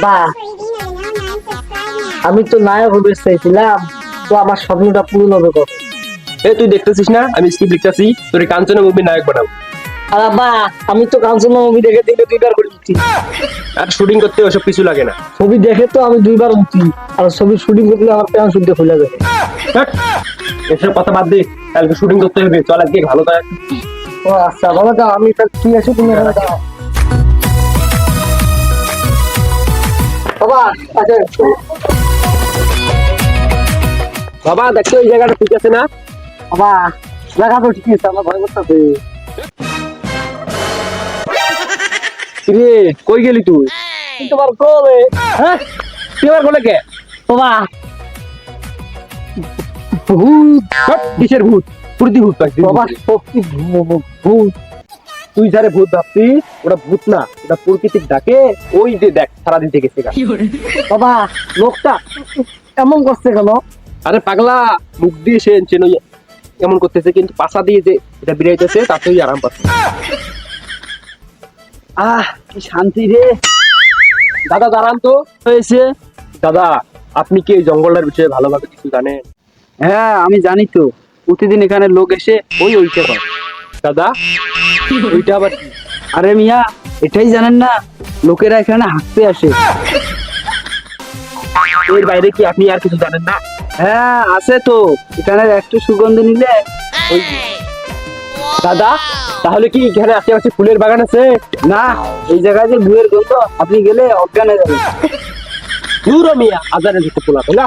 বাহ, আমি তো নায়ক হতে চাইছিলাম, তো আমার স্বপ্নটা পূরণ হবে কবে? এ তুই দেখতেছিস না আমি স্ক্রিপ্ট লিখতেছি, তোর এই কাঞ্চনা মুভি নায়ক বানাবো। আর বা, আমি তো কাঞ্চনা মুভি দেখে দিলে 2বার করে উঠি। আর শুটিং করতে ওসব কিছু লাগে না। ছবি দেখে তো আমি 2বার উঠি, আর ছবি শুটিং করলে আমার প্যান শুনতে খুলে যাবে। হ্যাট, এসব কথা বাদ দে, কালকে শুটিং করতে হবে, চল আজকে ভালো কাজ। ও আচ্ছা বাবা, দাও আমি ঠিক আছে, তুমি এখানে দাও। বাবা আচ্ছা, বাবা দেখছো এই জায়গাটা ঠিক আছে না? বাবা দেখা তো ঠিক আছে, আমার ভয় করতেছে। রে কই গেলি তুই? তোমার কোলে। হ্যাঁ তুই আবার বলে কে? বাবা ভূত। হ্যাট, কিসের ভূত? প্রতি ভূত পাইছিস? বাবা সত্যি ভূত। তুই যারে ভূত ভাবছিস ওটা ভূত না, ওটা প্রকৃতির ডাকে। ওই যে দেখ সারাদিন থেকে গেছে। বাবা লোকটা এমন করছে কেন? আরে পাগলা, মুখ দিয়ে সে চেন এমন করতেছে, কিন্তু পাশা দিয়ে যে এটা বেরাইতেছে তাতেই আরাম পাচ্ছে। কি শান্তি রে। দাদা দাঁড়ান তো। হয়েছে? দাদা আপনি কি এই জঙ্গলটার বিষয়ে ভালোভাবে কিছু জানেন? হ্যাঁ আমি জানি তো, প্রতিদিন এখানে লোক এসে ওইটা করে। দাদা ওইটা আবার কি? আরে মিয়া, এটাই জানেন না, লোকেরা এখানে হাঁটতে আসে। এর বাইরে কি আপনি আর কিছু জানেন না? হ্যাঁ আছে তো, এখানে একটু সুগন্ধি নিলে ওই দাদা তাহলে কি এখানে আশেপাশে ফুলের বাগান আছে? না, এই জায়গায় যে বুয়ের গন্ধ, আপনি গেলে অজ্ঞান হয়ে যাবেন। দূর মিয়া আজারে যেতে পোলা